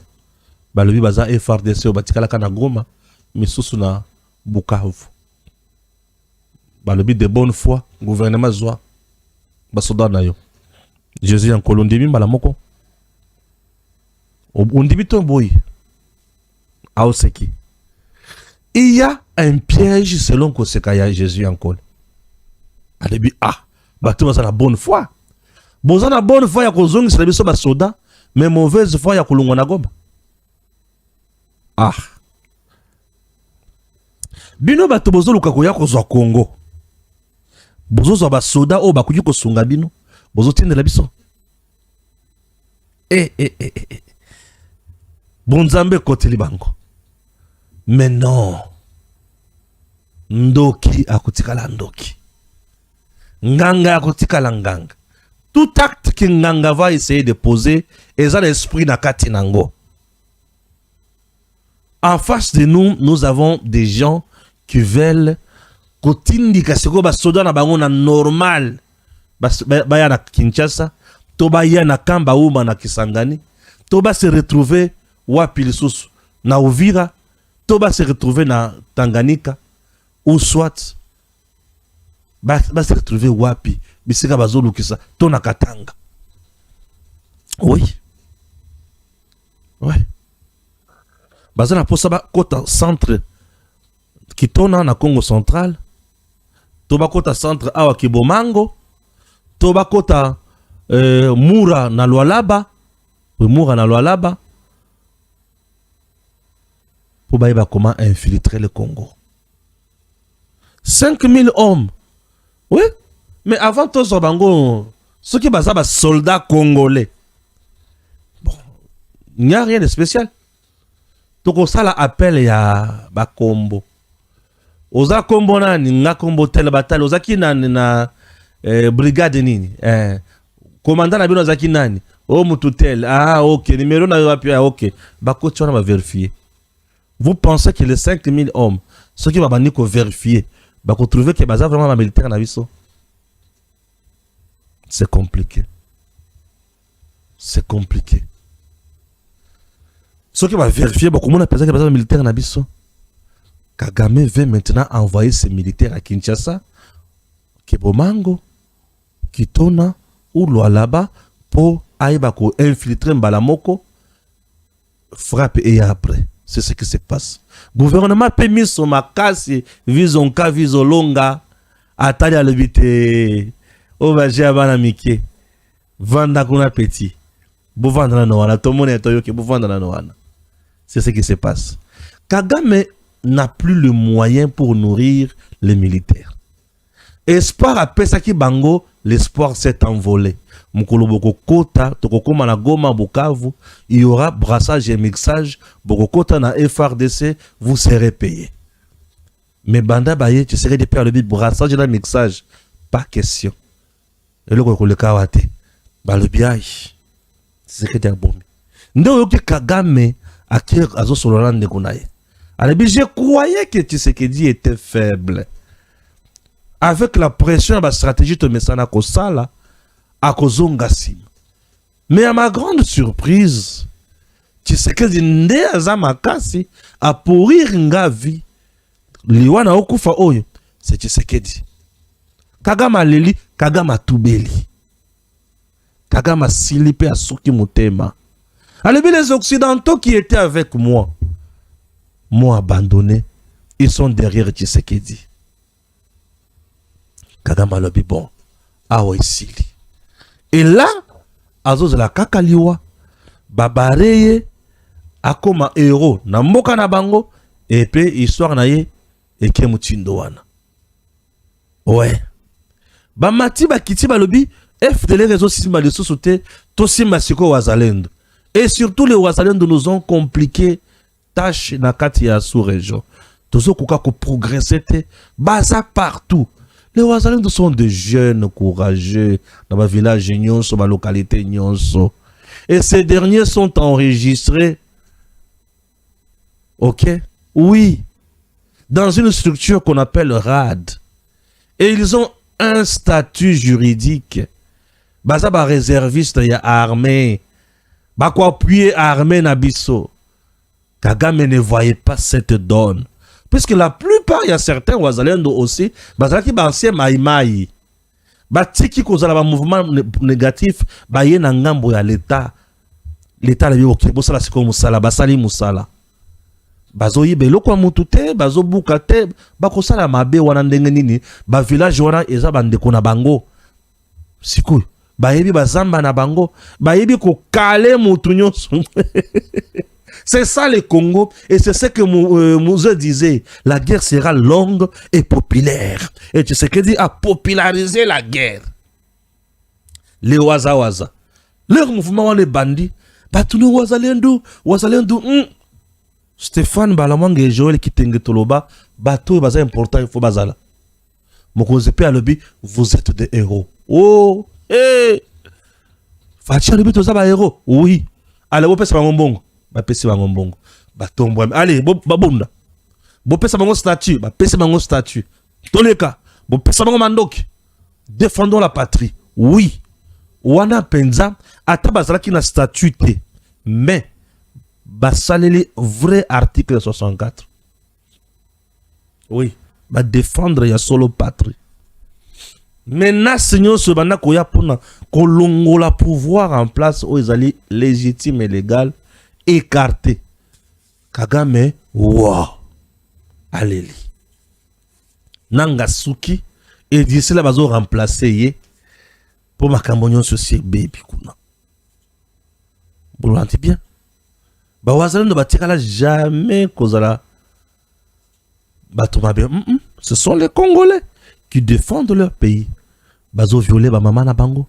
Balobi baza FRDC obatikala kana Goma, misusu na Bukavu. Balobi de bonne foi, gouvernement zwa basoda na yo. Jésus en kolondimi malamoko. Ondimi to boy. Aoseki. Il y a un piège selon Kosekaya Jésus en col. Alebi bato baza na bonne foi. Boza na bonne foi ya kozongi sala biso basoda, mais mauvaise foi ya kolongwa na Goma. Bino bato bozo luka koya kozwa Congo. Bozo zo basoda o bakuji kosunga bino. Bozo tindela biso. Bonzambe koteli bango. Mais non. Ndoki akutikala ndoki. Nganga akutikala nganga. Tout acte que Nganga va essayer de poser est dans l'esprit na kati nango. En face de nous, nous avons des gens qui veulent kotindika seko basoda na bango na normal. Baya na Kinshasa, to baya na Kamba Uma na Kisangani, to ba se retrouver wapi lisusu na Uvira, to ba se retrouver na Tanganyika ou soit ba se retrouver wapi bisika bazolu kisa to na Katanga. Oui. Ouais. Bazana posa ba kota centre kitona na Congo central, to ba kota centre awa Kibomango, to ba kota Mura na Lualaba, Mura na Lualaba, pour ba comment infiltrer le Congo. 5000 hommes. Oui, mais avant tout ça, ceux qui sont des soldats congolais, bon, il n'y a rien de spécial. Donc ça l'appel ya Bakombo. Oza kombo nani nga kombo tel bataille oza ki nani na brigade nini commandant na bino oza ki nani o mutu tel ok numéro na wapi ok bakoti wana ba vérifier. Vous pensez que les 5000 hommes ceux qui va bandi ko vérifier ba ko trouver que baza vraiment ba militaire na biso? C'est compliqué. C'est compliqué. Ceux qui va vérifier ba comment on appelle ça que baza militaire na biso? Kagame veut maintenant envoyer ses militaires à Kinshasa, Kibomango, Kitona ou Lualaba pour aïbako infiltrer Mbalamoko, frappe et après. C'est ce qui se passe. Gouvernement peut mis son makasi, visonka, visolonga, atali à l'habité, ovaji abana mike, vanda kuna petit, bouvanda na noana, tout le monde est toyoke, bouvanda na noana. C'est ce qui se passe. Kagame n'a plus le moyen pour nourrir les militaires. Espoir à Pesaki Bango, l'espoir s'est envolé. Mukoloboko Kota, Tokokoma na Goma Bukavu, il y aura brassage et mixage. Bokokota na FRDC, vous serez payé. Mais Banda Baye, tu serais de faire le bit brassage et le mixage. Pas question. Et le Kawate, le biaï, c'est que t'es bon. Ndo yoke Kagame, à qui azo soloran de Gonaye. Alors, je croyais que Tshisekedi était faible. Avec la pression de la stratégie de Messana Kosala, à Kozongasim. Mais à ma grande surprise, Tshisekedi nde aza makasi a pourrir nga vie. Liwana okufa oyo, c'est Tshisekedi. Kagama leli, Kagama tubeli. Kagama silipe a soki mutema. Alors les Occidentaux qui étaient avec moi m'ont abandonné. Ils sont derrière Tshisekedi. Kagama lobi bon. Awa isili. Et là, azoz la kakaliwa. Babareye. Akoma héros. Na mboka na bango. Et puis histoire na ye. Eke mutindo wana. Ouais. Bamati bakiti balobi. FDL réseau simba de sous-souté. Tosima siko wazalendo. Et surtout les wazalendo nous ont compliqué. Tâche na kati ya sous-région. Tozo kuka ko progresser te. Baza partout. Les wazalendo sont des jeunes courageux. Dans ma village nyonso, ma localité nyonso. Et ces derniers sont enregistrés. Ok? Oui. Dans une structure qu'on appelle RAD. Et ils ont un statut juridique. Baza ba réserviste ya armée. Ba quoi appuyer armée nabiso. Kagame ne voyait pas cette donne. Puisque la plupart, il y a certains wazalendo aussi, bazala ki ba ancien maïmaï. Ba tiki kozala ba mouvement négatif, ba ye na ngambo ya l'état. L'état la biyo kibo sala siko musala, basali musala. Bazo yibe loko mutu te, bazo buka te, ba kosala mabe wana ndenge nini, ba village wana eza bandeko na bango. Siku, ba yebi bazamba na bango, ba yebi ko kale mutu nyonso. C'est ça le Congo, et c'est ce que Mouzé disait. La guerre sera longue et populaire. Et Tshisekedi a popularisé la guerre. Les Waza. Leur mouvement, les bandits, Batuno Wazalendo, Stéphane Balamang et Joël Kitenge Toloba, Bato est important, il faut bazala. Mokozepe a lebi, vous êtes des héros. Oh, hé! Fachi a lebi, tu es héros. Oui. Allez, vous pensez pas mon bon. Bapesi bango mbongo batombo allez babunda bopesa bango statut bapesa bango statut toleka bopesa bango mandoki défendons la patrie oui wana penza ata bazalaki na statut te mais basaleli vrai article 64 oui ba défendre ya solo patrie maintenant seigneur se bana koya pona kolongola pouvoir en place o ezali légitime et légal écarté. Kagame, wow. Alléli. Nangasuki, et d'ici là, bazo remplacer ye pour ma cambonion sur baby kuna. Vous l'entendez bien? Bah, wazalendo de batikala jamais kozala. Batoma bien. Ce sont les Congolais qui défendent leur pays. Bazo violer ba maman na bango.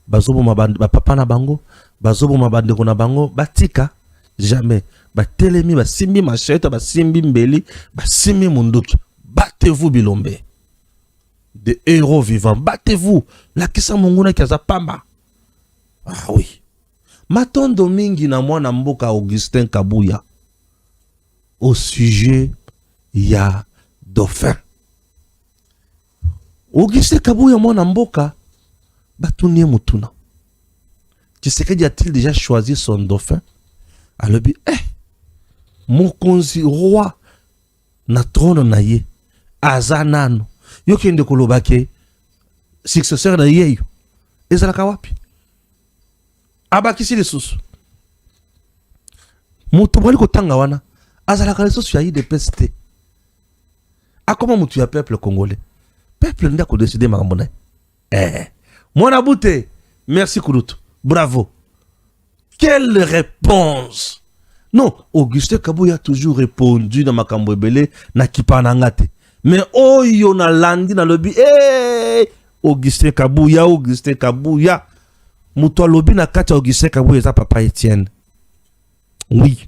Bazo bo ba papa na bango. Bazo bo mabande ko na bango. Batika. Jamais. Ba telemi, ba simbi machette, ba simbi mbeli, ba simbi munduki. Battez-vous bilombe. Des héros vivants. Battez-vous. La kisa munguna kaza pamba. Ah oui. Matondo mingi na mwana mboka Augustin Kabuya. Au sujet, ya dauphin. Augustin Kabuya mwana mboka. Batunie mutuna. Tshisekedi a-t-il déjà choisi son dauphin? Alors, mokonzi roi na trône na ye azanano yo kende kolobake successeur na ye yo ezalaka wapi abakisi lisusu mutu bwali kotanga wana azalaka lisusu ya IDPS te akoma mutu ya peuple congolais peuple nda ko décider makambo na mwana bute merci Kurutu bravo. Quelle réponse! Non, Augustin Kabuya a toujours répondu dans ma cambouébélé, na kipanangate. Mais oh, yo na landi na lobby, Augustin Kabuya. Moutoua lobby na kati Augustin Kabuya, ça papa Etienne. Oui.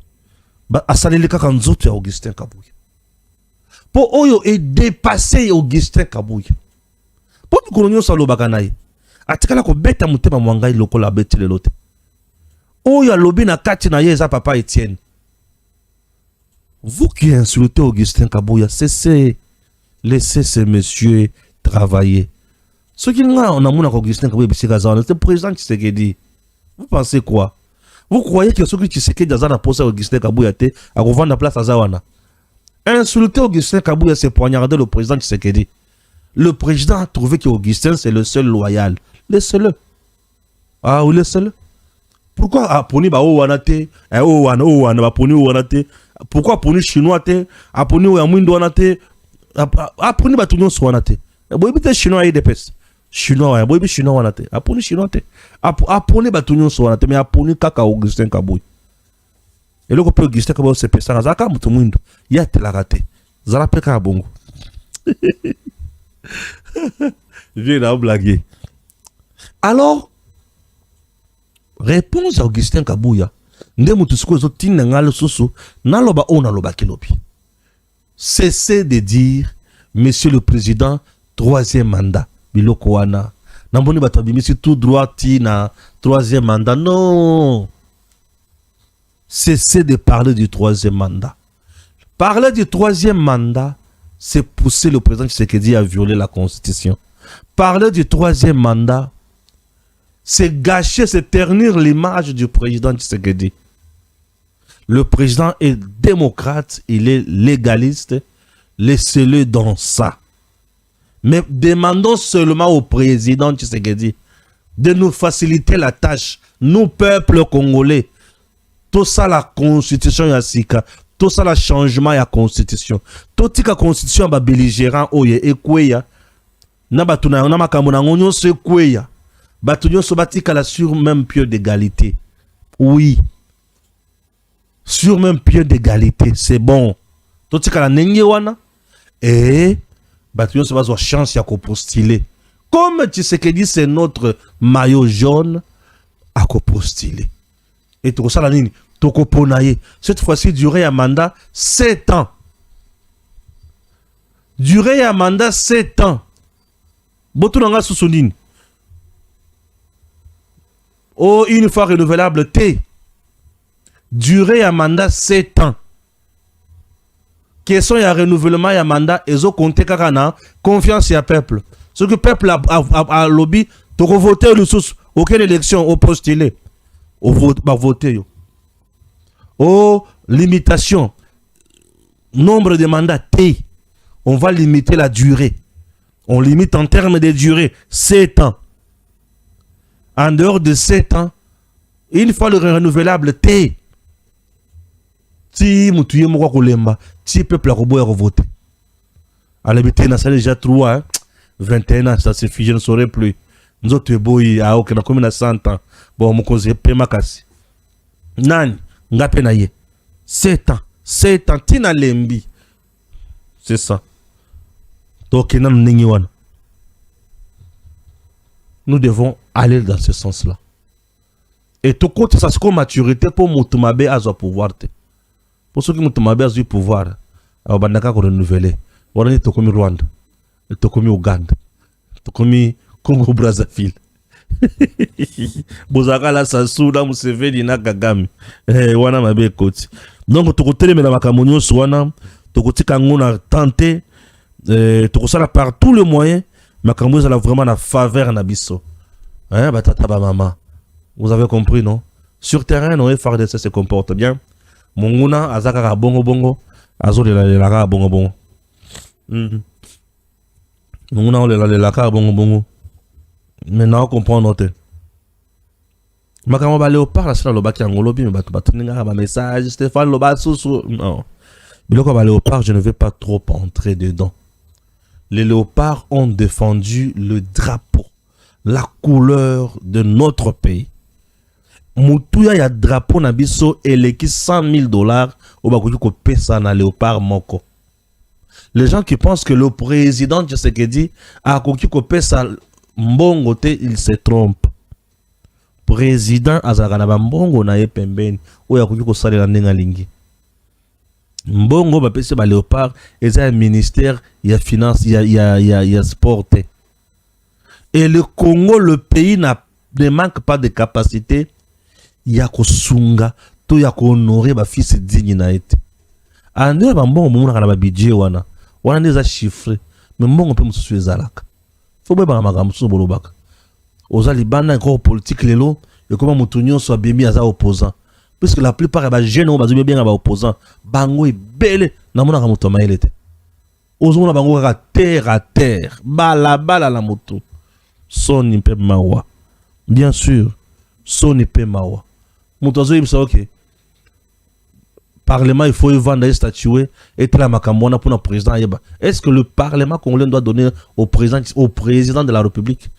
Ba asalele kaka nzoto ya Augustin Kabuya. Po oyo est dépassé Augustin Kabuya. Po tukolonyo salo bakanaye. Atikala ko beta mutema mwangai lokola beti lelote. Oyo lobby na kati na yeza papa Etienne. Vous qui insultez Augustin Kabuya, laissez ces messieurs travailler. Ce qui n'a on a mon Augustin Kabuya c'est le président Tshisekedi. Vous pensez quoi? Vous croyez que ceux qui Tshisekedi aza na posa Augustin Kabouya te a revendre la place à Zawana? Insulter Augustin Kabouya, c'est poignarder le président Tshisekedi. Le président a trouvé qu'Augustin c'est le seul loyal. Laissez-le. Ah oui, laissez-le. Pourquoi aponi ba wana te? Wana ba poni wana te. Pourquoi aponi chinois te? Aponi ya mwindo wana te. Aponi ba tunyo wana te. Boyebi te chinois IDPS. Chinois ya boyebi chinois wana te. Aponi chinois te. Aponi ba tunyo wana te, mais aponi kaka Augustin Kabouya. Et le ko pe Augustin Kabouya se pesa zaka mutu mwindo. Ya te la rate. Zara pe ka bongo. Viens là blaguer. Alors réponse à Augustin Kabouya. Cessez de dire, Monsieur le Président, troisième mandat. Biloko wana. Namboni batabimisi tout droit na troisième mandat. Non. Cessez de parler du troisième mandat. Parler du troisième mandat, c'est pousser le président Tshisekedi à violer la Constitution. Parler du troisième mandat, c'est gâcher, c'est ternir l'image du président Tshisekedi. Le président est démocrate, il est légaliste, laissez-le dans ça. Mais demandons seulement au président Tshisekedi de nous faciliter la tâche, nous, peuple congolais. Tout ça, la constitution yasika, tout ça, le changement de la constitution. Tout la constitution est belligérant, oye, ekweya. Nabatuna, namakamuna, ngonyo se kweya. Batunyo sobatika sur même pied d'égalité. Oui. Sur même pied d'égalité, c'est bon. Tout la nenge wana. Et batunyo sobazo chance ya ko postuler. Comme Tshisekedi c'est notre maillot jaune à ko postuler. Et tout ça la nini. Cette fois-ci, durée à mandat 7 ans. Durée à mandat 7 ans. Botunanga Sousounine. Oh, une fois renouvelable T. Durée à mandat 7 ans. Question ya renouvellement ya mandat, ezo compte kakana, confiance ya peuple. Ce que le peuple a lobby, tu vas voter le sous. Aucune élection au postulé. Au vote, bah voter yo. Oh, limitation. Nombre de mandats T. On va limiter la durée. On limite en termes de durée 7 ans. En dehors de 7 ans, une fois le renouvelable T. Si moutouye moko kolemba, si peuple a voté. À l'habitude, ça déjà 3, 21 ans, ça suffit, je ne saurais plus. Nous autres, boy, à aucun comme 100 ans. Bon, mon conseil, paiement cassé. Nan. Ngapenaye 7 ans, 7 ans, tina lembi. C'est ça. Donc, nous devons aller dans ce sens-là. Et tout compte, ça c'est comme maturité pour Moutumabe à son pouvoir. Pour ceux qui Moutumabe à son pouvoir, on va renouveler. On va comme Rwanda, comme Ouganda, comme Congo Brazzaville. Bozaka la Sassou, Museveni na Kagame. Wana mabe koti. Donc tokotele mela makamonyo swana, tokotika ngona tenter, tokosala par tous les moyens, makambo za vraiment na faveur na biso. Hein, batata ba mama. Vous avez compris non? Sur terrain, non, FARDC se comporte bien. Monguna azaka bongo bongo, azo la bongo bongo. Monguna on la bongo bongo. Maintenant, on comprend notre. Makambo ba léopard, la sala lobaki angolobi, mais batuninga ba message, Stéphane loba sous. Non. Biloko ba léopard, je ne vais pas trop entrer dedans. Les léopards ont défendu le drapeau, la couleur de notre pays. Mutuya ya drapeau na biso eleki $100,000 au bakoki ko pesa na léopard moko. Les gens qui pensent que le président Tshisekedi a koki ko pesa mbongo te, il se trompe. Président azalaka na mbongo na ye pembeni oyo akoki kosalela ndenge alingi. Mbongo bapesi ba léopard eza ministère ya finance ya sport. Et le Congo, le pays ne manque pas de capacité ya kosunga to ya ko honorer ba fils digne na été. Ande ba mbongo mona kana ba budget wana neza chiffré mais mbongo pe mususu ezalaka. Faut ba makambo so bolobaka. Oza libanda ko politique lelo et comment Moutounion soit bien à opposant. Puisque la plupart des jeunes ont bien à opposant. Bango est belle. N'a mon amour Thomas il était. Ozona bango à terre. Bala la moto. Son nipe mawa. Bien sûr. Son nipe mawa. Moutozo il sait ok. Parlement il faut y vendre statuer et la makamona pour le président. Est-ce que le Parlement congolais doit donner au président de la République?